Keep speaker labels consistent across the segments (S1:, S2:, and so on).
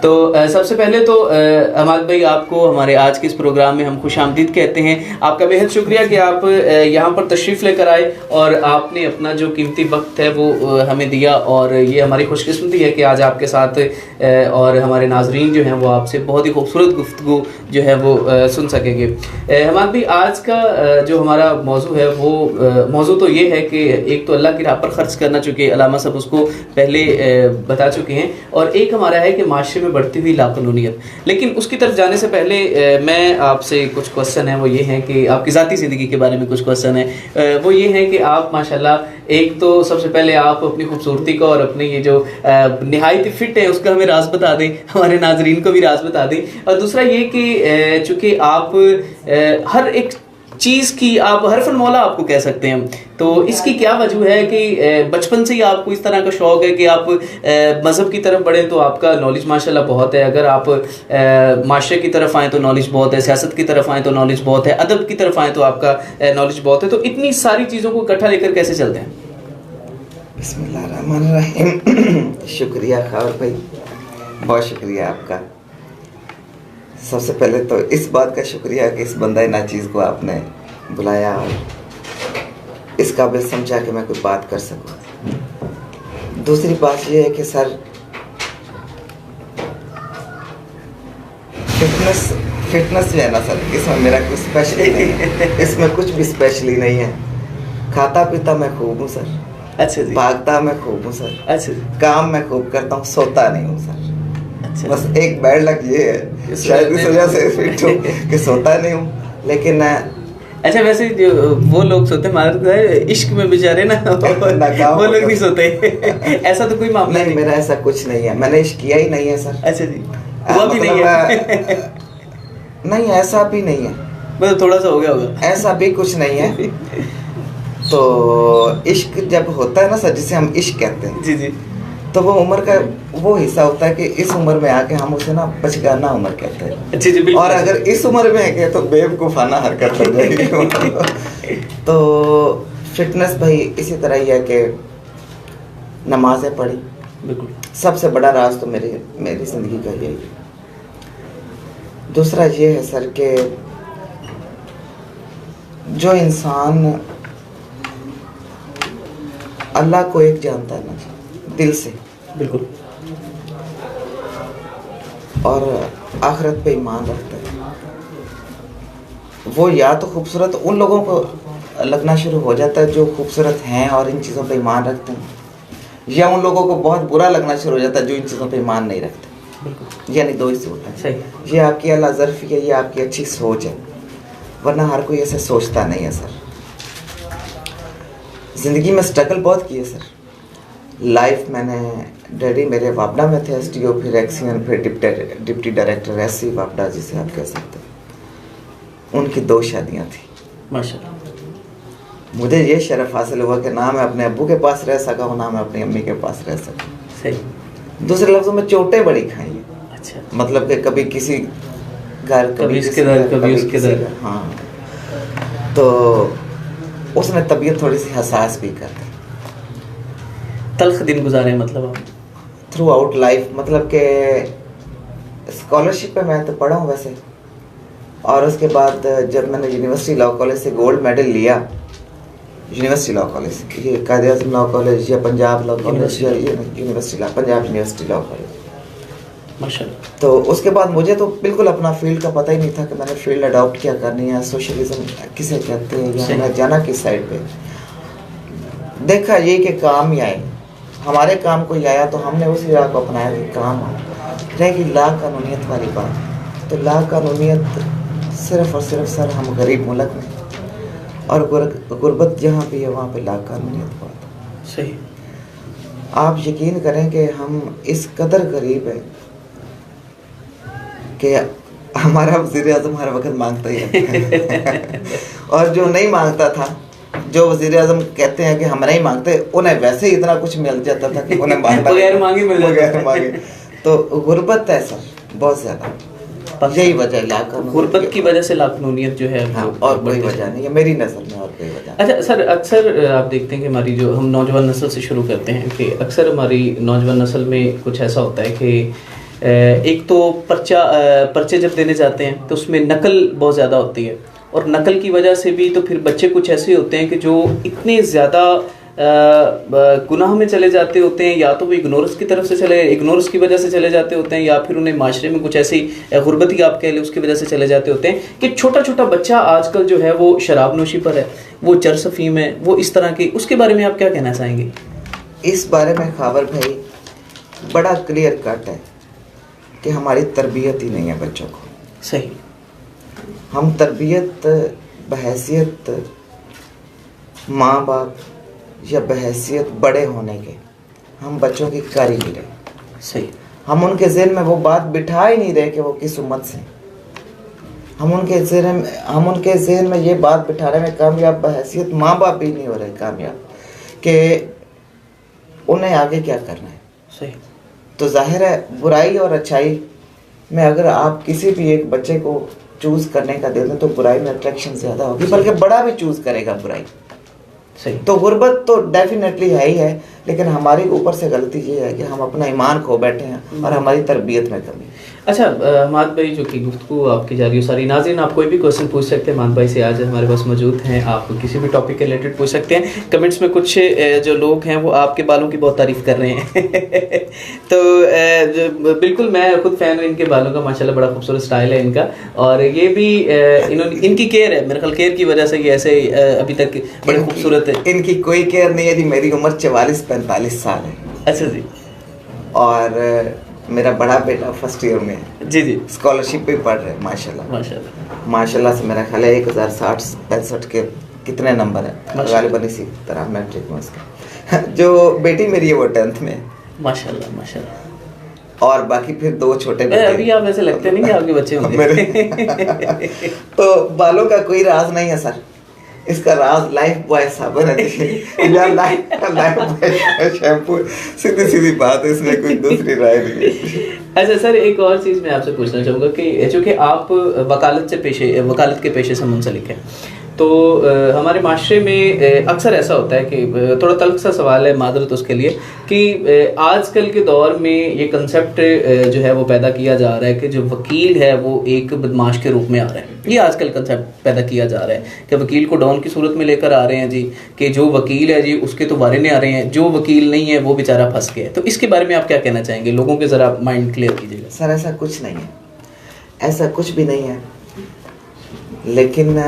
S1: तो सबसे पहले तो अहमद भाई, आपको हमारे आज के इस प्रोग्राम में हम खुशामदीद कहते हैं। आपका बेहद शुक्रिया कि आप यहाँ पर तशरीफ़ लेकर आए और आपने अपना जो कीमती वक्त है वो हमें दिया, और ये हमारी खुशकिस्मती है कि आज आपके साथ और हमारे नाजरीन जो हैं वो आपसे बहुत ही खूबसूरत गुफ्तगू जो है वो सुन सकेंगे। अहमद भाई, आज का जो हमारा मौजू है वो मौजू तो ये है कि एक तो अल्लाह की राह पर ख़र्च करना, चूँकि अलामा साहब उसको पहले बता चुके हैं, और एक हमारा है कि माशरे में बढ़ती हुई लाक़ानूनियत। लेकिन उसकी तरफ जाने से पहले मैं आपसे कुछ क्वेश्चन है वो ये हैं कि आपकी ज़ाती ज़िंदगी के बारे में कुछ क्वेश्चन है वो ये हैं कि आप माशाल्लाह, एक तो सबसे पहले आप अपनी खूबसूरती का और अपने ये जो नहायत फिट है उसका हमें राज बता दें, हमारे नाजरीन को भी राज बता दें। और दूसरा ये कि चूँकि आप हर एक चीज़ की आप हर फन मौला आपको कह सकते हैं, तो इसकी क्या वजह है कि बचपन से ही आपको इस तरह का शौक़ है कि आप मज़हब की तरफ बढ़ें तो आपका नॉलेज माशाल्लाह बहुत है, अगर आप माशरे की तरफ आएँ तो नॉलेज बहुत है, सियासत की तरफ आएँ तो नॉलेज बहुत है, अदब की तरफ आएँ तो आपका नॉलेज बहुत है, तो इतनी सारी चीज़ों को इकट्ठा लेकर कैसे चलते हैं?
S2: बिस्मिल्लाहिर्रहमानिर्रहीम। शुक्रिया खावर भाई, बहुत शुक्रिया आपका। सबसे पहले तो इस बात का शुक्रिया कि इस बंदा नाचीज़ को आपने बुलाया और इस काबिल समझा कि मैं कोई बात कर सकूं। दूसरी बात यह है कि सर, फिटनेस जो है ना सर, इसमें मेरा कुछ स्पेशली नहीं है, इसमें कुछ भी स्पेशली नहीं है। खाता पीता मैं खूब हूँ सर।
S1: अच्छा जी।
S2: भागता मैं खूब हूँ सर।
S1: अच्छा जी।
S2: काम मैं खूब करता हूँ, सोता नहीं हूँ सर।
S1: अच्छा।
S2: बस एक बैड लक ये है, शायद इस वजह से फिट हूँ कि सोता नहीं हूँ। लेकिन
S1: अच्छा, वैसे जो वो लोग सोते हैं इश्क में बेचारे ना वो लोग नहीं सोते ऐसा तो कोई मामला
S2: नहीं, मेरा ऐसा कुछ नहीं है, मैंने इश्क किया ही नहीं है सर।
S1: अच्छा जी, वो भी नहीं है
S2: नहीं, ऐसा भी नहीं है,
S1: मतलब थोड़ा सा हो गया होगा,
S2: ऐसा भी कुछ नहीं है। तो इश्क जब होता है ना सर, जिसे हम इश्क कहते हैं,
S1: जी जी,
S2: तो वो उम्र का वो हिस्सा होता है कि इस उम्र में आके हम उसे ना बचकाना उम्र कहते हैं।
S1: जी जी,
S2: और अगर इस उम्र में है तो बेवकूफ़ाना हरकत हो जाएगी। तो फिटनेस भाई इसी तरह ही है कि नमाज़ें पढ़ी,
S1: बिल्कुल
S2: सबसे बड़ा राज तो मेरी ज़िंदगी का यही है। दूसरा ये है सर कि जो इंसान अल्लाह को एक जानता है ना दिल से,
S1: बिल्कुल,
S2: और आखिरत पे ईमान रखता है, वो या तो खूबसूरत उन लोगों को लगना शुरू हो जाता है जो खूबसूरत हैं और इन चीज़ों पे ईमान रखते हैं, या उन लोगों को बहुत बुरा लगना शुरू हो जाता है जो इन चीज़ों पे ईमान नहीं रखते। बिल्कुल, यानी दो ही सूरत है।
S1: सही।
S2: ये आपकी अल्लाह ज़र्फ़ी है, ये आपकी अच्छी सोच है, वरना हर कोई ऐसे सोचता नहीं है सर। ज़िंदगी में स्ट्रगल बहुत की है सर। लाइफ मैंने, डैडी मेरे वापडा में थे एसटीओ, फिर एक्सियन, फिर डिप्टी डायरेक्टर एससी वापडा जिसे आप कह सकते हैं। उनकी 2 शादियां थी
S1: माशाल्लाह।
S2: मुझे ये शर्फ हासिल हुआ कि ना मैं अपने अब्बू के पास रह सका हूँ, ना मैं अपनी अम्मी के पास रह सका।
S1: सही।
S2: दूसरे लफ्ज़ों में चोटें बड़ी खाई हैं।
S1: अच्छा,
S2: मतलब कि कभी किसी घर,
S1: कभी इसके घर, कभी उसके घर।
S2: हाँ, तो उसने तबीयत थोड़ी सी हसास भी कर दी।
S1: तल्ख दिन गुजारे मतलब आप
S2: थ्रू आउट लाइफ, मतलब कि स्कॉलरशिप पे मैं तो पढ़ा हूँ वैसे, और उसके बाद जब मैंने यूनिवर्सिटी लॉ कॉलेज से गोल्ड मेडल लिया, यूनिवर्सिटी लॉ कॉलेज, ये कायदे आज़म लॉ कॉलेज या पंजाब लॉ कॉलेज या ये university law, Punjab university law college,
S1: माशाल्लाह।
S2: तो उसके बाद मुझे तो बिल्कुल अपना फील्ड का पता ही नहीं था कि मैंने फील्ड अडॉप्ट क्या करनी है, सोशलिज्म किसे कहते हैं, या मैं जाना किस साइड पे। देखा ये कि काम ही आए, हमारे काम को ही आया, तो हमने उसी राह को अपनाया कि काम रहेगी। लाक़ानूनियत वाली बात, तो लाक़ानूनियत सिर्फ़ और सिर्फ सर हम गरीब मुल्क में, और गुर्बत जहाँ भी है वहाँ पे लाक़ानूनियत बात।
S1: सही।
S2: आप यकीन करें कि हम इस कदर गरीब हैं कि हमारा वज़ीर-ए-आज़म हर वक्त मांगता ही रहता है और जो नहीं मांगता था, जो वज़ीर-ए-आज़म कहते हैं कि हम नहीं मांगते, उन्हें वैसे ही इतना कुछ मिल जाता था कि उन्हें मांगना
S1: बगैर मांगे मिल जाता था।
S2: तो गुर्बत है सर बहुत ज़्यादा, यही वजह है लाक़ानूनियत,
S1: गुर्बत की वजह से लाक़ानूनियत जो है।
S2: हाँ, और कोई वजह नहीं है मेरी नज़र में, और कोई वजह।
S1: अच्छा सर, अक्सर आप देखते हैं कि हमारी जो, हम नौजवान नस्ल से शुरू करते हैं कि अक्सर हमारी नौजवान नस्ल में कुछ ऐसा होता है कि एक तो पर्चे जब देने जाते हैं तो उसमें नकल बहुत ज़्यादा होती है, और नकल की वजह से भी तो फिर बच्चे कुछ ऐसे होते हैं कि जो इतने ज़्यादा गुनाह में चले जाते होते हैं, या तो वो इग्नोरेंस की तरफ से इग्नोरेंस की वजह से चले जाते होते हैं, या फिर उन्हें माशरे में कुछ ऐसी गुर्बती आप कह लें उसकी वजह से चले जाते होते हैं कि छोटा छोटा बच्चा आजकल जो है वो शराब नोशी पर है, वो चरस अफीम है, वो इस तरह की, उसके बारे में आप क्या कहना चाहेंगे?
S2: इस बारे में खावर भाई बड़ा क्लियर कट है कि हमारी तरबियत ही नहीं है बच्चों को
S1: सही।
S2: हम तरबियत बहैसियत माँ बाप या बहैसियत बड़े होने के हम बच्चों की कर ही नहीं रहे।
S1: सही।
S2: हम उनके ज़हन में वो बात बिठा ही नहीं रहे कि वो किस उम्मत से, हम उनके ज़हन में ये बात बिठाने में कामयाब बहैसियत माँ बाप भी नहीं हो रहे कामयाब कि उन्हें आगे क्या करना है।
S1: सही।
S2: तो जाहिर है बुराई और अच्छाई में अगर आप किसी भी एक बच्चे को चूज़ करने का दे दें तो बुराई में अट्रैक्शन ज़्यादा होगी, बल्कि बड़ा भी चूज़ करेगा बुराई।
S1: सही।
S2: तो गुर्बत तो डेफिनेटली है ही है, लेकिन हमारी ऊपर से गलती ये है कि हम अपना ईमान खो बैठे हैं और हमारी तरबियत में कमी।
S1: अच्छा हमाद भाई, जो कि गुफ्तगू आपकी जा रही है सारी, नाज़रीन आप कोई भी क्वेश्चन पूछ सकते हैं, हमाद भाई से आज हमारे पास मौजूद हैं, आप किसी भी टॉपिक के रिलेटेड पूछ सकते हैं। कमेंट्स में कुछ जो लोग हैं वो आपके बालों की बहुत तारीफ़ कर रहे हैं तो बिल्कुल मैं खुद फ़ैन हूँ इनके बालों का, माशाल्लाह बड़ा खूबसूरत स्टाइल है इनका, और ये भी इनकी केयर है, मेरे ख्याल केयर की वजह से ये ऐसे अभी तक बड़े खूबसूरत है।
S2: इनकी कोई केयर नहीं है जी। मेरी उम्र 44-45 साल है।
S1: अच्छा जी।
S2: और मेरा बड़ा बेटा फर्स्ट ईयर में है
S1: जी जी,
S2: स्कॉलरशिप पे पढ़ रहे हैं माशाल्लाह
S1: माशाल्लाह
S2: माशाल्लाह से। मेरा ख्याल है 1060-65 के कितने नंबर है गालिबन इसी तरह मैट्रिक में उसका जो बेटी मेरी है वो 10th में है
S1: माशाल्लाह माशाल्लाह।
S2: और बाकी फिर 2 छोटे बेटे।
S1: अभी आप ऐसे लगते नहीं कि आपके बच्चे होंगे
S2: मेरे तो बालों का कोई राज नहीं है सर, इसका राज लाइफ बॉय साबुन है या लाइफ बॉय शैम्पू। सीधी सीधी बात है, इसमें कोई दूसरी राय नहीं है।
S1: अच्छा सर, एक और चीज़ मैं आपसे पूछना चाहूँगा कि चूँकि आप वकालत के पेशे से मुंसलिक हैं, तो हमारे माशरे में अक्सर ऐसा होता है कि थोड़ा तल्ख सा सवाल है, मादरत उसके लिए, कि आजकल के दौर में ये कंसेप्ट जो है वो पैदा किया जा रहा है कि जो वकील है वो एक बदमाश के रूप में आ रहा है। ये आजकल कंसेप्ट पैदा किया जा रहा है कि वकील को डॉन की सूरत में लेकर आ रहे हैं जी, कि जो वकील है जी उसके तो वारे आ रहे हैं, जो वकील नहीं है वो बेचारा फंस गया है। तो इसके बारे में आप क्या कहना चाहेंगे? लोगों के ज़रा माइंड क्लियर कीजिएगा।
S2: सर ऐसा कुछ नहीं है, ऐसा कुछ भी नहीं है, लेकिन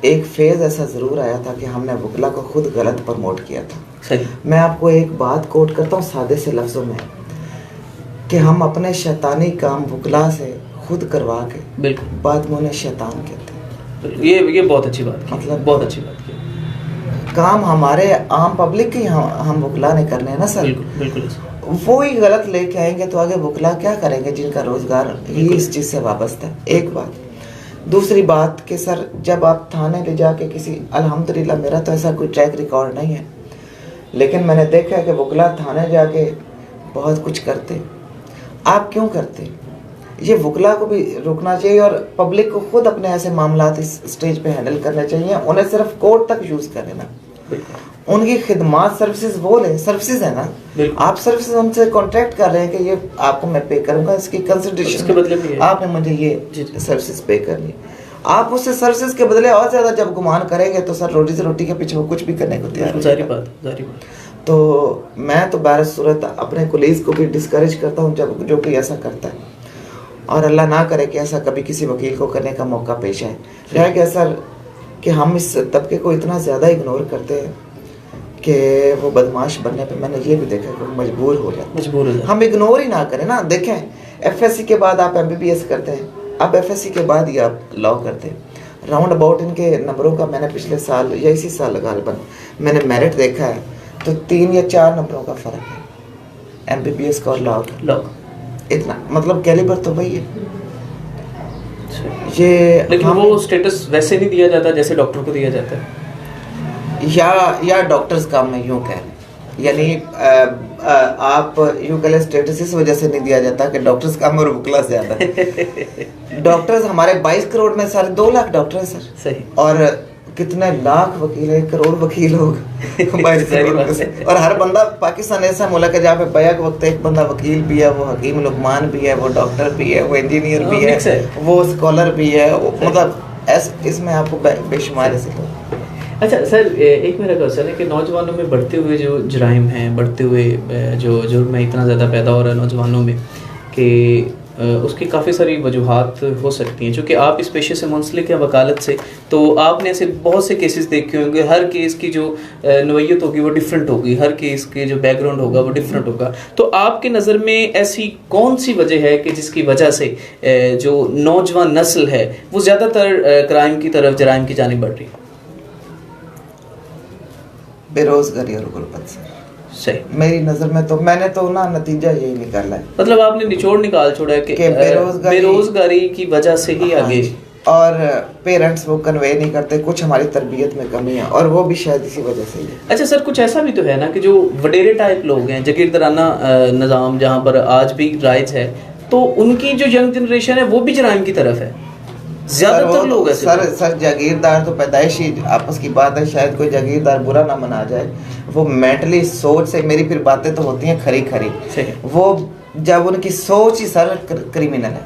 S2: एक फेज़ ऐसा ज़रूर आया था कि हमने वकला को खुद गलत प्रमोट किया था।
S1: सही।
S2: मैं आपको एक बात कोट करता हूँ सादे से लफ्ज़ों में, कि हम अपने शैतानी काम वकला से खुद करवा के
S1: बिल्कुल
S2: बाद में उन्हें शैतान कहते हैं।
S1: ये बहुत अच्छी बात,
S2: मतलब
S1: बहुत अच्छी बात की।
S2: काम हमारे आम पब्लिक के हम वकला ने करने हैं ना सर।
S1: बिल्कुल बिल्कुल।
S2: वो ही गलत लेके आएंगे तो आगे वकला क्या करेंगे जिनका रोज़गार ही इस चीज़ से वाबस्ता है। एक बात। दूसरी बात कि सर जब आप थाने ले जाके किसी, अल्हम्दुलिल्लाह मेरा तो ऐसा कोई ट्रैक रिकॉर्ड नहीं है, लेकिन मैंने देखा है कि वकला थाने जाके बहुत कुछ करते। आप क्यों करते? ये वकला को भी रुकना चाहिए और पब्लिक को खुद अपने ऐसे मामलात इस स्टेज पे हैंडल करने चाहिए। उन्हें सिर्फ कोर्ट तक यूज़ कर लेना, उनकी खिदमात सर्विसेज वो लें, सर्विसेज है ना, आप सर्विसेज उनसे कॉन्ट्रैक्ट कर रहे हैं कि ये आपको मैं पे करूंगा, इसकी कंसिडरेशन
S1: के बदले में
S2: आपने मुझे ये सर्विसेज पे करनी। आप उससे सर्विसेज के बदले और ज़्यादा जब गुमान करेंगे तो सर रोटी से रोटी के पीछे वो कुछ भी करने को तैयार।
S1: जारी बात।
S2: तो मैं तो बहर सूरत अपने कोलीज को भी डिस्करेज करता हूँ जब जो कोई ऐसा करता है, और अल्लाह ना करे कि ऐसा कभी किसी वकील को करने का मौका पेश आए। रह गया सर कि हम इस तबके को इतना ज़्यादा इग्नोर करते हैं कि वो बदमाश बनने पे मैंने ये भी देखा कि मजबूर हो जाते। हम इग्नोर ही ना करें ना। देखें एफएससी के बाद आप एमबीबीएस करते हैं, अब एफएससी के बाद ही आप लॉ करते हैं। राउंड अबाउट इनके नंबरों का मैंने पिछले साल या इसी साल गालिबन मैंने मेरिट देखा है तो 3 या 4 नंबरों का फ़र्क है एमबीबीएस का और लॉ का। इतना मतलब कैलिबर तो वही है ये।
S1: लेकिन वो स्टेटस वैसे नहीं दिया जाता जैसे डॉक्टर को दिया जाता है,
S2: या डॉक्टर्स का मैं यूँ कह रहे, यानी आप यूँ कह लें स्टेटस इस वजह से नहीं दिया जाता कि डॉक्टर्स का और वकला ज़्यादा है। डॉक्टर्स हमारे 22 करोड़ में सारे 2 लाख डॉक्टर हैं सर।
S1: सही।
S2: और कितने लाख वकील है, करोड़ वकील लोग और हर बंदा पाकिस्तान ऐसा मुल्क है जहाँ पे बैक वक्त एक बंदा वकील भी है, वो हकीम लुकमान भी है, वो डॉक्टर भी है, वो इंजीनियर भी है, वो स्कॉलर भी है, मतलब इसमें आपको बेशुमार से लोग।
S1: अच्छा सर, एक मेरा क्वेश्चन है कि नौजवानों में बढ़ते हुए जो जराइम हैं, बढ़ते हुए जो जुर्म है इतना ज़्यादा पैदा हो रहा है नौजवानों में कि उसकी काफ़ी सारी वजूहात हो सकती हैं। चूँकि आप इस पेशे से मुंसलिक हैं वकालत से, तो आपने ऐसे बहुत से केसेस देखे होंगे। हर केस की जो नौयत होगी वो डिफरेंट होगी, हर केस के जो बैकग्राउंड होगा वो डिफरेंट होगा। तो आपके नज़र में ऐसी कौन सी वजह है कि जिसकी वजह से जो नौजवान नस्ल है वो ज़्यादातर क्राइम की तरफ, जराइम की जानिब बढ़ रही है?
S2: बेरोजगारी और गुर्बत से।
S1: सही।
S2: मेरी नजर में तो मैंने तो ना नतीजा यही निकाला है,
S1: मतलब आपने निचोड़ निकाल छोड़ा है कि बेरोजगारी की वजह से ही आगे।
S2: और पेरेंट्स वो कन्वे नहीं करते, कुछ हमारी तरबियत में कमी है और वो भी शायद इसी वजह से ही है।
S1: अच्छा सर, कुछ ऐसा भी तो है ना कि जो वडेरे टाइप लोग हैं, जागीरदाराना निज़ाम जहाँ पर आज भी राइज है, तो उनकी जो यंग जनरेशन है वो भी जराइम की तरफ है ज्यादातर लोग ऐसे।
S2: सर जागीरदार तो पैदाइशी आपस की बात है, शायद कोई जागीरदार बुरा ना मना जाए, वो मेंटली सोच से, मेरी फिर बातें तो होती हैं खरी खरी, वो जब उनकी सोच ही सर क्रिमिनल है,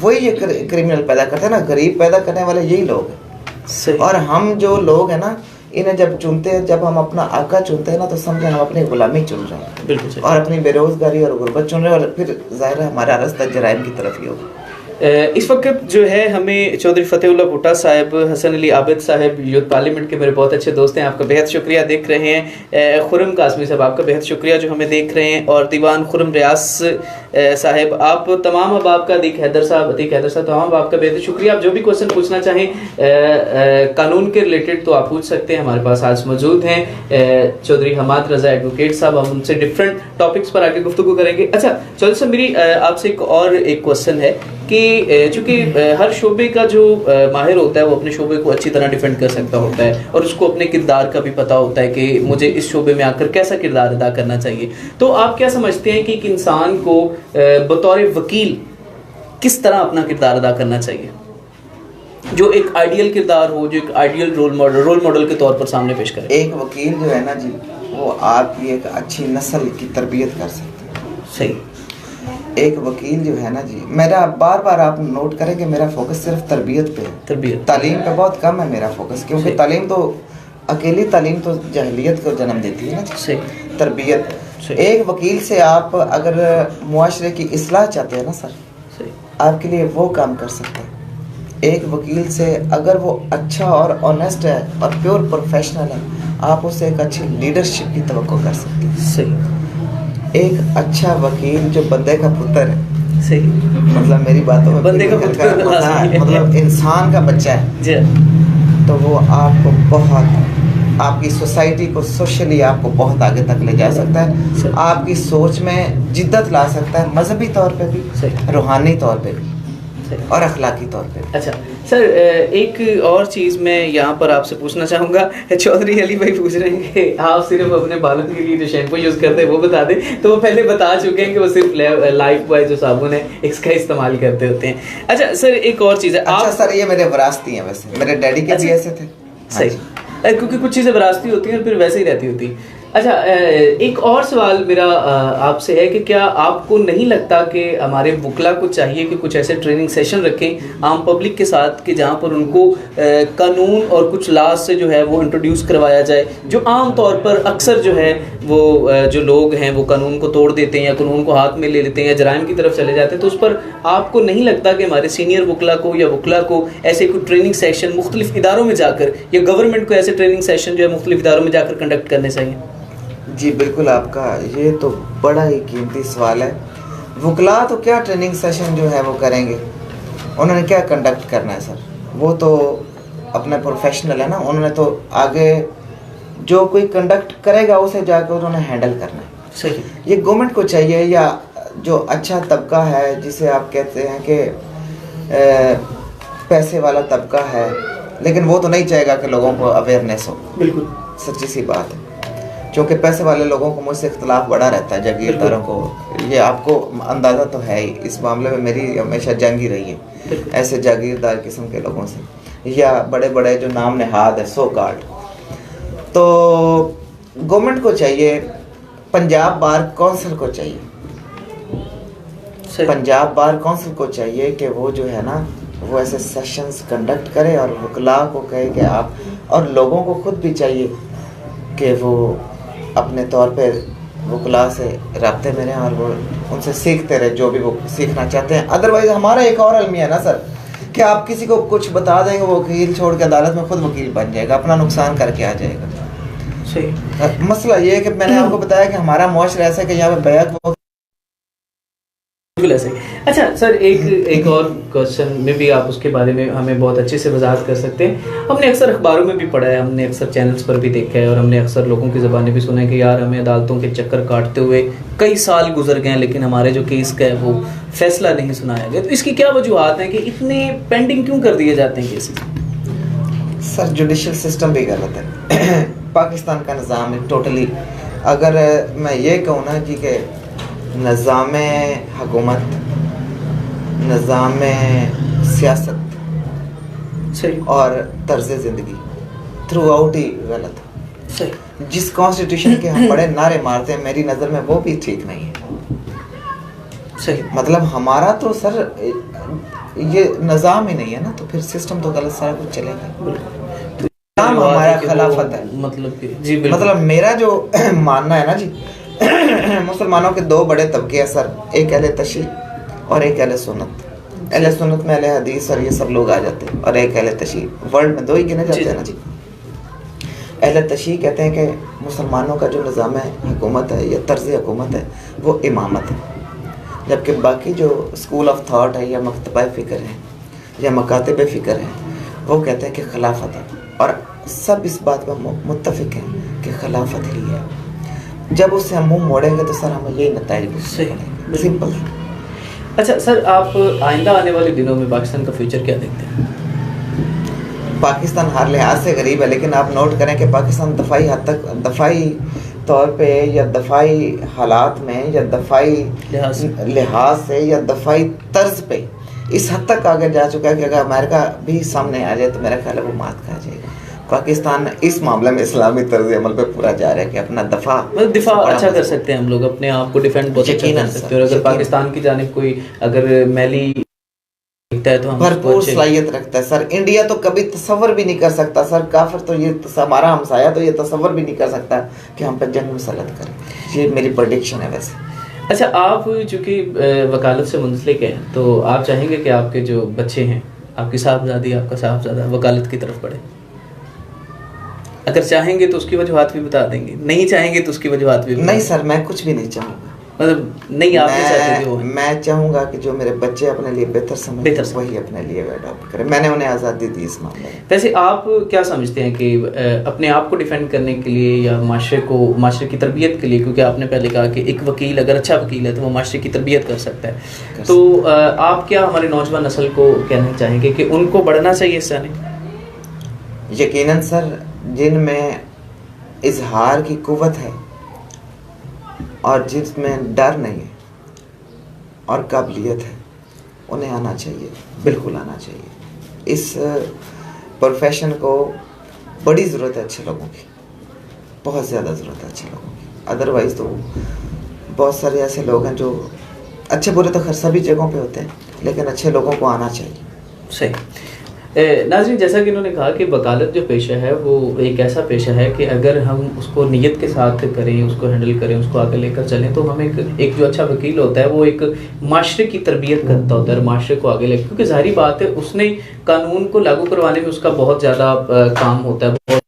S2: वही ये क्रिमिनल पैदा करते हैं ना, गरीब पैदा करने वाले यही लोग हैं। और हम जो लोग हैं ना, इन्हें जब चुनते हैं, जब हम अपना आका चुनते हैं ना, तो समझे हम अपनी गुलामी चुन रहे हैं और अपनी बेरोजगारी और गुर्बत चुन रहे हैं, और फिर जाहिर है हमारा रास्ता जराइम की तरफ ही होगा।
S1: इस वक्त जो है हमें चौधरी फतेहुल्लाह भुट्टा साहब, हसन अली आबिद साहब, यूथ पार्लियामेंट के मेरे बहुत अच्छे दोस्त हैं, आपका बेहद शुक्रिया देख रहे हैं। खुरम कासमी साहब, आपका बेहद शुक्रिया जो हमें देख रहे हैं। और दीवान खुरम रियास साहब, आप तमाम अहबाब का, अतीक हैदर साहब, तमाम अहबाब का बेहद शुक्रिया। आप जो भी क्वेश्चन पूछना चाहें कानून के रिलेटेड तो आप पूछ सकते हैं। हमारे पास आज मौजूद हैं चौधरी हमाद रजा एडवोकेट साहब, हम उनसे डिफरेंट टॉपिक्स पर आगे गुफ्तगू करेंगे। अच्छा चौधरी साहब, मेरी आपसे एक क्वेश्चन है कि चूँकि हर शोबे का जो माहिर होता है वो अपने शोबे को अच्छी तरह डिफेंड कर सकता होता है और उसको अपने किरदार का भी पता होता है कि मुझे इस शोबे में आकर कैसा किरदार अदा करना चाहिए। तो आप क्या समझते हैं कि एक इंसान को बतौर वकील किस तरह अपना किरदार अदा करना चाहिए, जो एक आइडियल किरदार हो, जो एक आइडियल रोल मॉडल के तौर पर सामने पेश करे?
S2: एक वकील जो है ना जी, वो आपकी एक अच्छी नस्ल की तरबियत कर सकता है।
S1: सही।
S2: एक वकील जो है ना जी, मेरा बार बार आप नोट करें कि मेरा फोकस सिर्फ तरबियत पे है,
S1: तरबियत,
S2: तालीम पे बहुत कम है मेरा फोकस, क्योंकि तालीम तो अकेली तालीम तो जहलियत को जन्म देती है ना।
S1: सही।
S2: तरबियत एक वकील से आप अगर मुआशरे की इस्लाह चाहते हैं ना सर,
S1: सही,
S2: आपके लिए वो काम कर सकते हैं। एक वकील से अगर वो अच्छा और ऑनेस्ट है और प्योर प्रोफेशनल है, आप उससे एक अच्छी लीडरशिप की तवक्को कर सकते हैं।
S1: सही।
S2: एक अच्छा वकील जो बंदे का पुत्र है,
S1: सही,
S2: मतलब मेरी बातों में
S1: बंदे का पुत्र,
S2: मतलब इंसान का बच्चा है, तो वो आपको बहुत, आपकी सोसाइटी को सोशली आपको बहुत आगे तक ले जा सकता है, आपकी सोच में जिद्दत ला सकता है, मजहबी तौर पे भी, रूहानी तौर पे भी और अखलाकी तौर पे।
S1: अच्छा सर, एक और चीज़ मैं यहाँ पर आपसे पूछना चाहूँगा। चौधरी अली भाई पूछ रहे हैं कि आप सिर्फ अपने बालों के लिए जो शैम्पू यूज़ करते हैं वो बता दें, तो वो पहले बता चुके हैं कि वो सिर्फ लाइफ बॉय जो साबुन है इसका इस्तेमाल करते होते हैं। अच्छा सर, एक और चीज़ है।
S2: अच्छा सर, ये मेरे विरासती हैं, वैसे मेरे डैडी के भी ऐसे थे।
S1: सही, क्योंकि कुछ चीज़ें विरासती होती हैं और फिर वैसे ही रहती होती। अच्छा, एक और सवाल मेरा आपसे है कि क्या आपको नहीं लगता कि हमारे वकला को चाहिए कि कुछ ऐसे ट्रेनिंग सेशन रखें आम पब्लिक के साथ कि जहाँ पर उनको कानून और कुछ लॉज से जो है वो इंट्रोड्यूस करवाया जाए, जो आम तौर पर अक्सर जो है वो जो लोग हैं वो कानून को तोड़ देते हैं या कानून को हाथ में ले लेते हैं या जराइम की तरफ चले जाते हैं। तो उस पर आपको नहीं लगता कि हमारे सीनियर वकला को या वकला को ऐसे कुछ ट्रेनिंग सेशन मुख्तलिफ इदारों में जाकर, या गवर्नमेंट को ऐसे ट्रेनिंग सेशन जो है मुख्तलिफ इदारों में जाकर कंडक्ट करने चाहिए?
S2: जी बिल्कुल, आपका ये तो बड़ा ही कीमती सवाल है। वकला तो क्या ट्रेनिंग सेशन जो है वो करेंगे, उन्होंने क्या कंडक्ट करना है सर, वो तो अपने प्रोफेशनल है ना, उन्होंने तो आगे जो कोई कंडक्ट करेगा उसे जाकर उन्होंने हैंडल करना है।
S1: सही।
S2: ये गवर्नमेंट को चाहिए, या जो अच्छा तबका है जिसे आप कहते हैं कि पैसे वाला तबका है, लेकिन वो तो नहीं चाहेगा कि लोगों को अवेयरनेस हो।
S1: बिल्कुल
S2: सच्ची सी बात है, क्योंकि पैसे वाले लोगों को मुझसे इख्तलाफ बड़ा रहता है जागीरदारों को, ये आपको अंदाज़ा तो है ही। इस मामले में मेरी हमेशा जंग ही रही है ऐसे जागीरदार किस्म के लोगों से। या बड़े बड़े जो नाम नहाद है सो कॉल्ड। तो गवर्नमेंट को चाहिए, पंजाब बार काउंसिल को चाहिए, पंजाब बार काउंसिल को चाहिए कि वो जो है ना वो ऐसे सेशंस कंडक्ट करे और वकला को कहे कि आप, और लोगों को खुद भी चाहिए कि वो अपने तौर पे वकला से रब्ते में रहें और वो उनसे सीखते रहे जो भी वो सीखना चाहते हैं। अदरवाइज हमारा एक और अलमिया है ना सर कि आप किसी को कुछ बता देंगे, वो वकील छोड़ के अदालत में खुद वकील बन जाएगा, अपना नुकसान करके आ जाएगा।
S1: सही।
S2: मसला ये है कि मैंने आपको बताया कि हमारा मुआशरा ऐसा है कि यहाँ पे बैक
S1: बिल्कुल ऐसे ही। अच्छा सर, एक और क्वेश्चन में भी आप उसके बारे में हमें बहुत अच्छे से वजाहत कर सकते हैं। हमने अक्सर अखबारों में भी पढ़ा है, हमने अक्सर चैनल्स पर भी देखा है और हमने अक्सर लोगों की ज़बानें भी सुना है कि यार हमें अदालतों के चक्कर काटते हुए कई साल गुजर गए हैं लेकिन हमारे जो केस का है वो फैसला नहीं सुनाया गया। तो इसकी क्या वजूहत हैं कि इतने पेंडिंग क्यों कर दिए जाते हैं केसेस?
S2: सर जुडिशल सिस्टम भी गलत है। पाकिस्तान का निज़ाम है टोटली, अगर मैं ये कहूँ ना जी कि निज़ाम हुकूमत, निज़ाम सियासत
S1: सही
S2: और तर्ज ज़िंदगी थ्रू आउट ही गलत है।
S1: सही।
S2: जिस कॉन्स्टिट्यूशन के हम बड़े नारे मारते हैं मेरी नज़र में वो भी ठीक नहीं है।
S1: सही।
S2: मतलब हमारा तो सर ये निज़ाम ही नहीं है ना, तो फिर सिस्टम तो गलत, सारा कुछ चलेगा। नाम हमारा खिलाफत है,
S1: मतलब कि जी बिल्कुल।
S2: मतलब मेरा जो मानना है ना जी, मुसलमानों के दो बड़े तबके हैं सर, एक अहले तशी और एक अहले सुन्नत। अहले सुन्नत में अहले हदीस और ये सब लोग आ जाते हैं, और एक अहले तशी, वर्ल्ड में दो ही गिने जाते हैं ना जी। अहले तशी कहते हैं कि मुसलमानों का जो निज़ाम है हुकूमत है या तर्ज हुकूमत है वो इमामत है, जबकि बाकी जो स्कूल ऑफ थाट है या मकतबा फ़िक्र है या मकातब फ़िक्र है वो कहते हैं कि खिलाफत है, और सब इस बात पर मुत्तफिक हैं कि खिलाफत ही है। जब उससे हम मुंह मोड़ेंगे तो सर हमें यही नतीजा
S1: सही।
S2: सिंपल।
S1: अच्छा सर, आप आइंदा आने वाले दिनों में पाकिस्तान का फ्यूचर क्या देखते हैं?
S2: पाकिस्तान हर लिहाज से गरीब है, लेकिन आप नोट करें कि पाकिस्तान दफ़ाई हद तक, दफ़ाई तौर पे या दफ़ाई हालात में या दफ़ाई लिहाज से या दफ़ाई तर्ज पे इस हद तक आगे जा चुका है कि अगर अमेरिका भी सामने आ जाए तो मेरा ख्याल है वो मात खा जाएगा। पाकिस्तान इस मामले में इस्लामी तर्ज अमल पे पूरा जा रहा है कि अपना दिफा
S1: अच्छा कर सकते हैं, हम लोग अपने आप को डिफेंड बहुत अच्छा कर सकते हैं। और अगर पाकिस्तान की जानिब कोई अगर मैली दिखता है तो हम
S2: भरपूर सलाहियत रखता है सर। इंडिया तो कभी तसव्वुर भी नहीं कर सकता सर, काफिर तो ये हमारा हमसाया तो ये तसव्वुर भी नहीं कर सकता कि हम पर जंग मुसल्लत करें। ये मेरी प्रेडिक्शन है वैसे।
S1: अच्छा, आप चूँकि वकालत से मुंसलिक हैं तो आप चाहेंगे कि आपके जो बच्चे हैं, आपकी साहबजादी, आपका साहबजादा वकालत की तरफ बढ़े? अगर चाहेंगे तो उसकी वजूहत भी बता देंगे, नहीं चाहेंगे तो उसकी वजूहत भी
S2: नहीं सर, मैं कुछ भी नहीं चाहूँगा।
S1: मतलब नहीं, आप नहीं चाहते हो?
S2: मैं चाहूँगा कि जो मेरे बच्चे अपने लिए बेहतर समझते हैं वही अपने लिए अडॉप्ट करें। मैंने उन्हें आज़ादी दी इस मामले में।
S1: वैसे आप क्या समझते हैं कि अपने आप को डिफेंड करने के लिए या माशरे की तरबियत के लिए, क्योंकि आपने पहले कहा कि एक वकील अगर अच्छा वकील है तो वो माशरे की तरबियत कर सकता है, तो आप क्या हमारे नौजवान नस्ल को कहना चाहेंगे कि उनको बढ़ना चाहिए इस जाने?
S2: यकीनन सर, जिनमें इजहार की कुव्वत है और जिसमें डर नहीं है और काबिलियत है उन्हें आना चाहिए, बिल्कुल आना चाहिए। इस प्रोफेशन को बड़ी ज़रूरत है अच्छे लोगों की, बहुत ज़्यादा ज़रूरत है अच्छे लोगों की। अदरवाइज़ तो बहुत सारे ऐसे लोग हैं जो अच्छे बुरे तो खैर सभी जगहों पे होते हैं, लेकिन अच्छे लोगों को आना चाहिए।
S1: सही। नाज़रीन, जैसा कि इन्होंने कहा कि वकालत जो पेशा है वो एक ऐसा पेशा है कि अगर हम उसको नीयत के साथ करें, उसको हैंडल करें, उसको आगे लेकर चलें तो हम एक जो अच्छा वकील होता है वो एक माशरे की तरबियत करता होता है और माशरे को आगे लेकर, क्योंकि ज़ाहिरी बात है उसने कानून को लागू करवाने में उसका बहुत ज़्यादा काम होता है।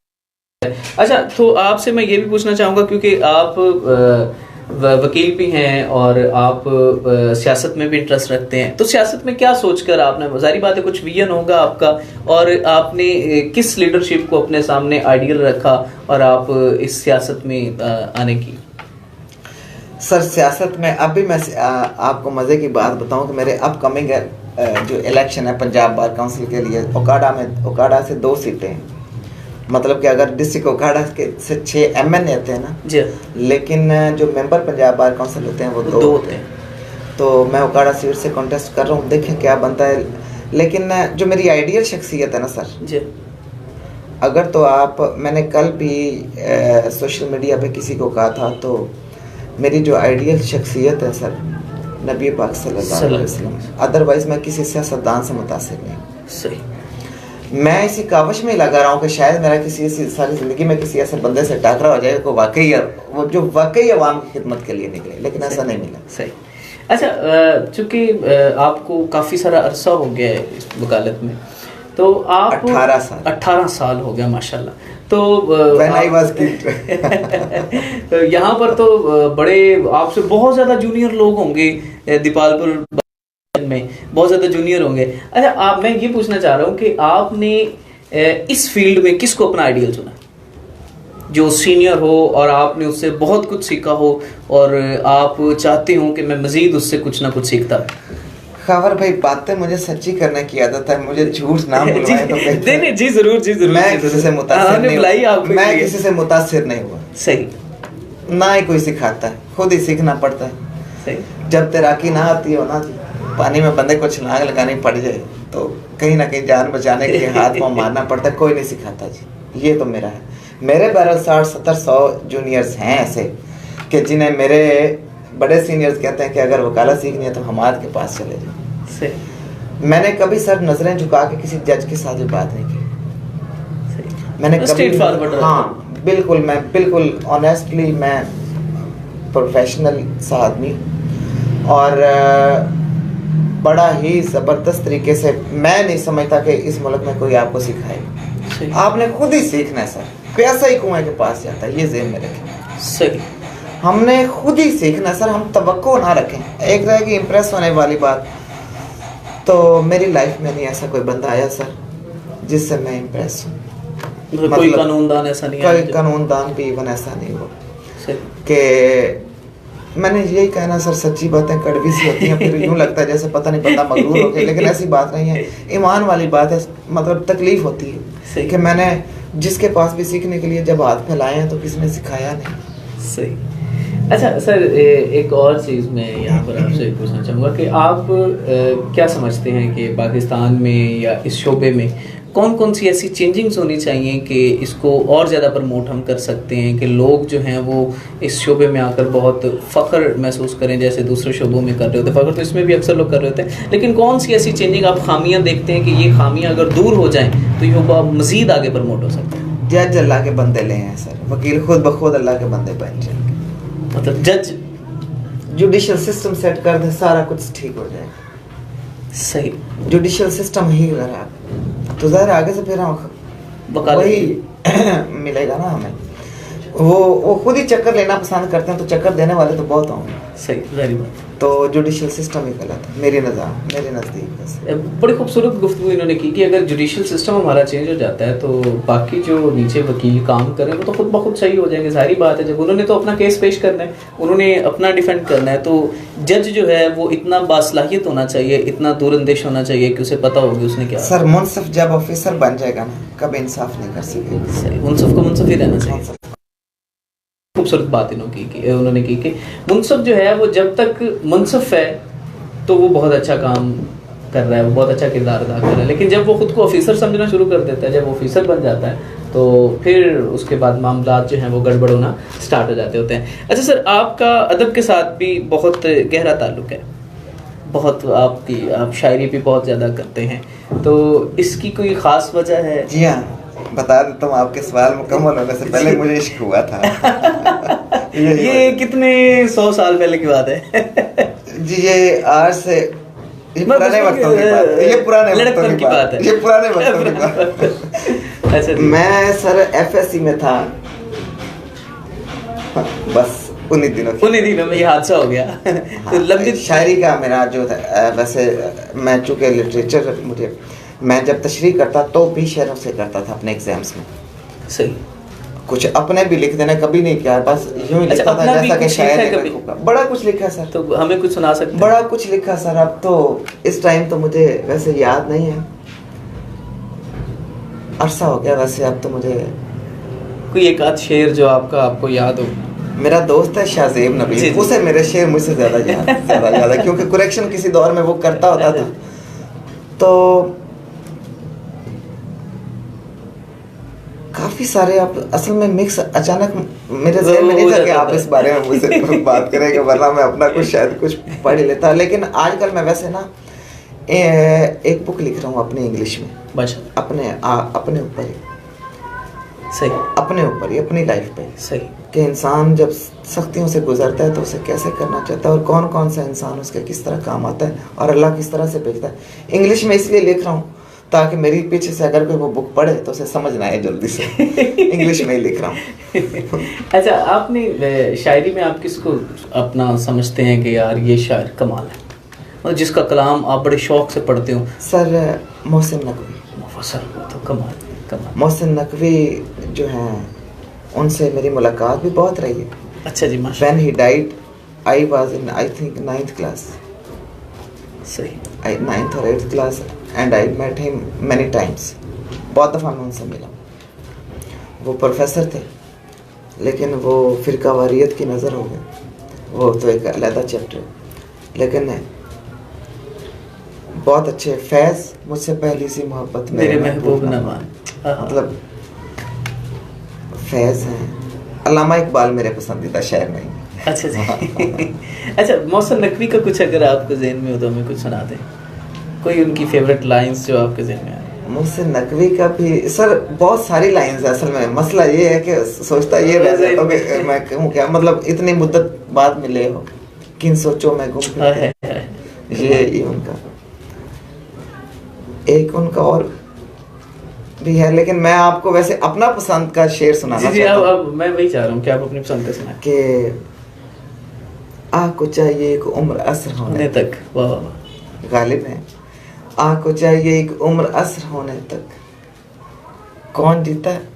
S1: अच्छा, तो आपसे मैं ये भी पूछना चाहूँगा, क्योंकि आप वकील भी हैं और आप सियासत में भी इंटरेस्ट रखते हैं, तो सियासत में क्या सोचकर आपने, जाहिर बात है कुछ विजन होगा आपका, और आपने किस लीडरशिप को अपने सामने आइडियल रखा और आप इस सियासत में आने की?
S2: सर सियासत में अभी मैं आपको मज़े की बात बताऊं कि मेरे अपकमिंग जो इलेक्शन है पंजाब बार काउंसिल के लिए, ओकाड़ा से 2 सीटें हैं। मतलब कि अगर डिस्ट्रिक्ट ओकाड़ा के से 6 MN आते हैं ना जी, लेकिन जो मेंबर पंजाब बार काउंसिल होते हैं वो 2 होते हैं। तो मैं ओकाड़ा सीट से कॉन्टेस्ट कर रहा हूँ, देखें क्या बनता है। लेकिन जो मेरी आइडियल शख्सियत है ना सर,
S1: जी,
S2: अगर तो आप, मैंने कल भी सोशल मीडिया पे किसी को कहा था, तो मेरी जो आइडियल शख्सियत है सर, नबी पाक सल्लल्लाहु अलैहि वसल्लम। अदरवाइज मैं किसी सियासतदान से मुतासिर नहीं।
S1: सही।
S2: मैं इसी कावश में लगा रहा हूँ कि शायद मेरा किसी सारी ज़िंदगी में किसी ऐसे बंदे से टकरा हो जाए को वाकई वो जो वाकई अवाम की खिदमत के लिए निकले, लेकिन ऐसा नहीं मिला।
S1: सही। अच्छा, चूँकि आपको काफ़ी सारा अरसा हो गया है इस वकालत में, तो आप 18 साल हो गया माशाल्लाह। तो
S2: When I was kid।
S1: तो यहाँ पर तो बड़े आपसे बहुत ज़्यादा जूनियर लोग होंगे, दीपालपुर में बहुत ज़्यादा जूनियर होंगे। अच्छा, मैं ये पूछना चाह रहा हूँ कि आपने इस फील्ड में किसको अपना आइडियल चुना, जो सीनियर हो और आपने उससे बहुत कुछ सीखा हो और आप चाहते हो कि मैं मज़ीद उससे कुछ ना कुछ सीखता?
S2: खबर भाई, बातें मुझे सच्ची करने की आदत है, मुझे झूठ ना बुलवाएं तो
S1: नहीं, जी जरूर, जी जरूर।
S2: मैं किसी से मुतासिर नहीं, मैं किसी से मुतासिर नहीं हुआ।
S1: सही।
S2: ना ही कोई सिखाता है, खुद ही सीखना पड़ता है।
S1: सही।
S2: जब तैराकी ना आती हो ना, पानी में बंदे को छलांग लगानी पड़ जाए तो कहीं ना कहीं जान बचाने के लिए हाथ पाँव मारना पड़ता है। कोई नहीं सिखाता जी, ये तो मेरा है। मेरे बहरहाल 60-70-100 जूनियर्स हैं ऐसे कि जिन्हें मेरे बड़े सीनियर्स कहते हैं कि अगर वकालत सीखनी है तो हमाद के पास चले जाओ।
S1: सही।
S2: मैंने कभी सर नजरें झुका के किसी जज के साथ भी बात नहीं की।
S1: सही।
S2: मैंने कभी,
S1: हाँ
S2: बिल्कुल, मैं बिल्कुल ऑनेस्टली, मैं प्रोफेशनल सा आदमी, और बड़ा ही ज़बरदस्त तरीके से, मैं नहीं समझता कि इस मुल्क में कोई आपको सिखाए। आपने खुद ही सीखना है सर, पैसा ही कुएं के पास जाता है, ये ज़हन में रखें।
S1: सही।
S2: हमने खुद ही सीखना है सर, हम तवक्को ना रखें। एक रहेगी इम्प्रेस होने वाली बात, तो मेरी लाइफ में नहीं ऐसा कोई बंदा आया सर जिससे मैं इम्प्रेस हूँ।
S1: मतलब कोई कानूनदान ऐसा नहीं है?
S2: कोई कानूनदान भी इवन ऐसा नहीं हुआ कि मैंने यही कहना सर, सच्ची बातें कड़वी सी होती हैं, फिर यूँ लगता है जैसे पता नहीं बंदा मगरूर हो गया, लेकिन ऐसी बात नहीं है, ईमान वाली बात है। मतलब तकलीफ होती है कि मैंने जिसके पास भी सीखने के लिए जब हाथ फैलाए हैं तो किसी ने सिखाया नहीं।
S1: सही। अच्छा सर, एक और चीज़ मैं यहाँ पर आपसे पूछना चाहूँगा कि आप क्या समझते हैं कि पाकिस्तान में या इस शोबे में कौन कौन सी ऐसी चेंजिंग्स होनी चाहिए कि इसको और ज़्यादा प्रमोट हम कर सकते हैं, कि लोग जो हैं वो इस शोबे में आकर बहुत फ़ख्र महसूस करें जैसे दूसरे शोबों में कर रहे होते हैं। फ़ख्र तो इसमें भी अक्सर लोग कर रहे होते हैं, लेकिन कौन सी ऐसी चेंजिंग आप खामियां देखते हैं कि ये खामियां अगर दूर हो जाएं तो ये मज़ीद आगे प्रमोट हो सकता है?
S2: जज अल्लाह के बंदे ले हैं सर, वकील खुद ब खुद अल्लाह के बंदे बन जाएंगे।
S1: मतलब जज
S2: जुडिशल सिस्टम सेट कर दे, सारा कुछ ठीक हो जाएगा।
S1: सही।
S2: जुडिशल सिस्टम ही खराब तो ज़ाहिर आगे से फिर हम वही मिलेगा ना हमें। वो खुद ही चक्कर लेना पसंद करते हैं, तो चक्कर देने वाले तो बहुत होंगे।
S1: सही, वेरी गुड।
S2: तो जुडिशल सिस्टम ही गलत है मेरे नज़दीक।
S1: बड़ी खूबसूरत गुफ्तगू इन्होंने की कि अगर जुडिशल सिस्टम हमारा चेंज हो जाता है तो बाकी जो नीचे वकील काम करें वो तो खुद ब खुद सही हो जाएंगे। सारी बात है, जब उन्होंने तो अपना केस पेश करना है, उन्होंने अपना डिफेंड करना है, तो जज जो है वो इतना बासलाहियत होना चाहिए, इतना दूरअंदेश होना चाहिए कि उसे पता होगी उसने क्या।
S2: सर मुनसिफ जब ऑफिसर बन जाएगा ना, कभी इंसाफ नहीं कर सकेगा।
S1: सही, मुनसिफ को मुनसिफ ही रहना चाहिए। खूबसूरत बात उन्होंने की कि मुनसिफ जो है वो जब तक मुनसिफ है तो वो बहुत अच्छा काम कर रहा है, वो बहुत अच्छा किरदार अदा कर रहा है, लेकिन जब वो खुद को ऑफिसर समझना शुरू कर देता है, जब वो ऑफिसर बन जाता है तो फिर उसके बाद मामलात जो हैं वो गड़बड़ होना स्टार्ट हो जाते होते हैं। अच्छा सर, आपका अदब के साथ भी बहुत गहरा ताल्लुक़ है, आप शायरी भी बहुत ज़्यादा करते हैं, तो इसकी कोई ख़ास वजह है?
S2: जी हाँ, बता देता हूँ। आपके सवाल मुकम्मल होने से पहले मुझे इश्क हुआ था।
S1: ये कितने 100 साल पहले की बात है?
S2: जी ये आज से पुराने वक्तों की बात है, ये पुराने वक्तों की बात है, ये पुराने वक्तों की बात। अच्छा, मैं सर एफएससी में था, बस उन्हीं दिनों में
S1: ये हादसा हो गया।
S2: हाँ, तो लंबी शायरी का मेरा जो था, वैसे मैं चूँकि लिटरेचर मैं जब तशरीह करता तो भी शेरों से करता था अपने एग्जाम्स में।
S1: सही।
S2: कुछ अपने भी लिख देना कभी नहीं किया, बस यूं ही लिखता था जैसा कि शायद बड़ा कुछ लिखा सर।
S1: तो हमें कुछ सुना सकते हैं?
S2: बड़ा कुछ लिखा सर, अब तो इस टाइम तो मुझे वैसे याद नहीं है, अरसा हो गया वैसे। अब तो मुझे
S1: कोई एक आध शेर जो आपको याद हो।
S2: मेरा दोस्त है शाहजेब नबी, उसे मेरे शेर मुझसे ज्यादा याद है, क्योंकि करेक्शन किसी दौर में वो करता होता था, तो काफ़ी सारे आप असल में मिक्स अचानक मेरे ज़हन में नहीं था कि आप इस बारे में मुझसे बात करेंगे, वरना मैं अपना कुछ शायद कुछ पढ़ ही लेता। लेकिन आजकल मैं वैसे ना एक बुक लिख रहा हूँ अपने इंग्लिश में, अपने ऊपर ही,
S1: सही,
S2: अपने ऊपर ही, अपनी लाइफ पे,
S1: सही,
S2: कि इंसान जब सख्तियों से गुजरता है तो उसे कैसे करना चाहता है और कौन कौन सा इंसान उसके किस तरह काम आता है और अल्लाह किस तरह से भेजता है। इंग्लिश में इसलिए लिख रहा हूँ ताकि मेरी पीछे से अगर कोई वो बुक पढ़े तो उसे समझ ना आए जल्दी से। इंग्लिश में ही लिख रहा हूँ।
S1: अच्छा, आपने शायरी में आप किसको अपना समझते हैं कि यार ये शायर कमाल है, और जिसका कलाम आप बड़े शौक से पढ़ते हो?
S2: सर मोहसिन नकवी।
S1: सर तो कमाल, कमाल।
S2: मोहसिन नकवी जो हैं उनसे मेरी मुलाकात भी बहुत रही है।
S1: अच्छा जी, माशाल्लाह।
S2: When he died, I was in I think 9th class.
S1: सही।
S2: 9th or 8th class and I met him many times. बहुत दफ़ा मैं उनसे मिला। वो प्रोफेसर थे, लेकिन वो फ़िरका वारियत की नज़र हो गए, वो तो एक अलग चैप्टर। लेकिन बहुत अच्छे। फैज़ मुझसे पहली सी मोहब्बत
S1: मेरे महबूब नवान,
S2: मतलब फैज़ हैं। अल्लामा इकबाल मेरे पसंदीदा शायर नहीं है।
S1: अच्छा जी। अच्छा, मोहसिन नकवी का कुछ अगर आपको ज़हन में हो तो हमें कुछ सुना दें, कोई उनकी फेवरेट लाइंस जो आपके ज़हन में आए।
S2: मोहसिन नकवी का भी सर बहुत सारी लाइंस है। असल में मसला ये है कि सोचता ये रह जाता कि मैं कहूँ क्या, मतलब इतनी मुद्दत बाद मिले हो, किन सोचों में गुम है। ये उनका एक उनका और भी है, लेकिन मैं आपको वैसे अपना पसंद का शेर सुनाना चाहता हूँ।
S1: अब मैं वही चाह रहा हूँ कि आप अपनी पसंद का सुनाएं।
S2: कि आह को चाहिए एक उम्र असर होने तक,
S1: वाह
S2: गालिब है। आह को चाहिए एक उम्र असर होने तक, कौन जीता है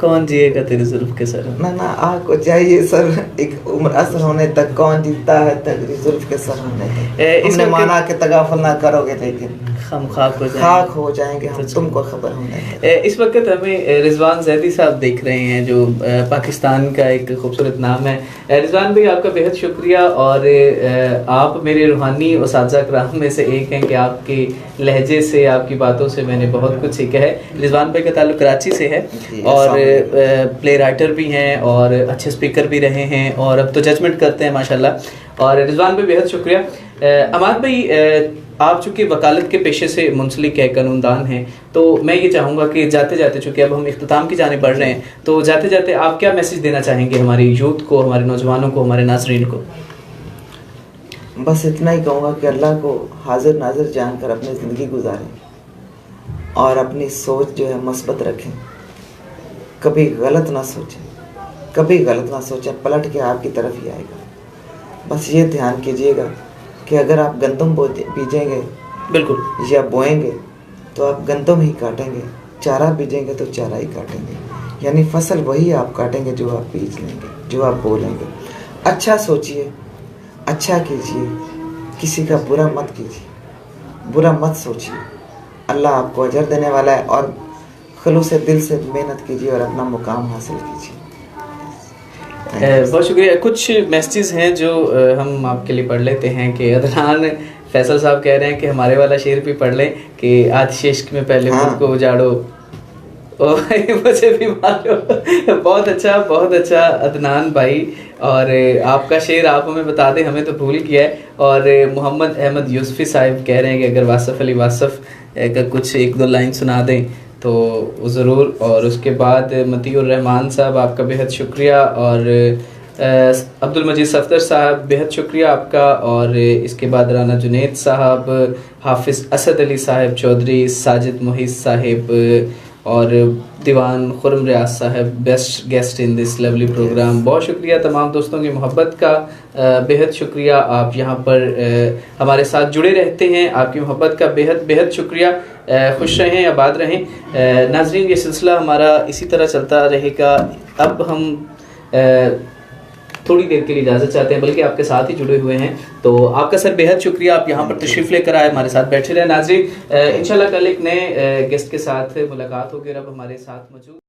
S1: कौन जिएगा तेरे जुल्फ के सर।
S2: ना आह को चाहिए सर एक उम्र असर होने तक, कौन जीता है तेरी जुल्फ के सर होने तक। तुमने माना कि तगाफल ना करोगे लेकिन
S1: हम खाक
S2: हो जाएंगे हम तुमको खबर होने तक।
S1: इस वक्त हमें रिजवान जैदी साहब देख रहे हैं, जो पाकिस्तान का एक खूबसूरत नाम है। रिजवान भाई, आपका बेहद शुक्रिया, और आप मेरे रूहानी उस्ताद कराम में से एक हैं कि आपके लहजे से, आपकी बातों से मैंने बहुत कुछ सीखा है। रिजवान भाई का ताल्लुक कराची से है और प्ले राइटर भी हैं और अच्छे स्पीकर भी रहे हैं और अब तो जजमेंट करते हैं माशाल्लाह। और रिजवान भाई बेहद शुक्रिया। अमाद भाई, आप चूँकि वकालत के पेशे से मुंसलिक है, कानूनदान हैं, तो मैं ये चाहूँगा कि जाते जाते, चूँकि अब हम इख्तिताम की जानिब बढ़ रहे हैं, तो जाते जाते आप क्या मैसेज देना चाहेंगे हमारी यूथ को, हमारे नौजवानों को, हमारे नाज़रीन को?
S2: बस इतना ही कहूँगा कि अल्लाह को हाजिर नाजिर जानकर अपनी ज़िंदगी गुजारें और अपनी सोच जो है मस्बत रखें। कभी गलत ना सोचें, कभी गलत ना सोचें, पलट के आपकी तरफ ही आएगा। बस ये ध्यान कीजिएगा कि अगर आप गंदम बीजेंगे, बिल्कुल, या बोएंगे तो आप गंदम ही काटेंगे, चारा बीजेंगे तो चारा ही काटेंगे। यानी फसल वही आप काटेंगे जो आप बीज लेंगे, जो आप बोलेंगे। अच्छा सोचिए, अच्छा कीजिए, किसी का बुरा मत कीजिए, बुरा मत सोचिए। अल्लाह आपको अजर देने वाला है और खुलूस दिल से मेहनत कीजिए और अपना मुकाम हासिल कीजिए।
S1: बहुत शुक्रिया। कुछ मैसेजेस हैं जो हम आपके लिए पढ़ लेते हैं कि अदनान फैसल साहब कह रहे हैं कि हमारे वाला शेर भी पढ़ लें कि आतिश इश्क में पहले मुझको उजाड़ो। ओ भाई, मुझे भी मालूम। बहुत अच्छा अदनान भाई, और आपका शेर आप हमें बता दें, हमें तो भूल गया है। और मोहम्मद अहमद यूसुफी साहिब कह रहे हैं कि अगर वासफ़ अली वासफ़ का कुछ एक दो लाइन सुना दें तो ज़रूर। और उसके बाद मतीउर रहमान साहब, आपका बेहद शुक्रिया। और अब्दुल मजीद सफ़दर साहब, बेहद शुक्रिया आपका। और इसके बाद राना जुनैद साहब, हाफिज़ असद अली साहब चौधरी, साजिद मुहीद साहिब और दीवान खुरम रियाज साहब, best guest in this lovely program. बहुत शुक्रिया तमाम दोस्तों की मोहब्बत का, बेहद शुक्रिया। आप यहाँ पर हमारे साथ जुड़े रहते हैं, आपकी मोहब्बत का बेहद शुक्रिया। खुश रहें, आबाद रहें। नाजरीन, ये सिलसिला हमारा इसी तरह चलता रहेगा। अब हम थोड़ी देर के लिए इजाज़त चाहते हैं, बल्कि आपके साथ ही जुड़े हुए हैं। तो आपका सर बेहद शुक्रिया, आप यहाँ पर तशरीफ़ लेकर आए, हमारे साथ बैठे रहे। नाज़रीन, इंशाल्लाह कल एक नए गेस्ट के साथ मुलाकात होगी और अब हमारे साथ मौजूद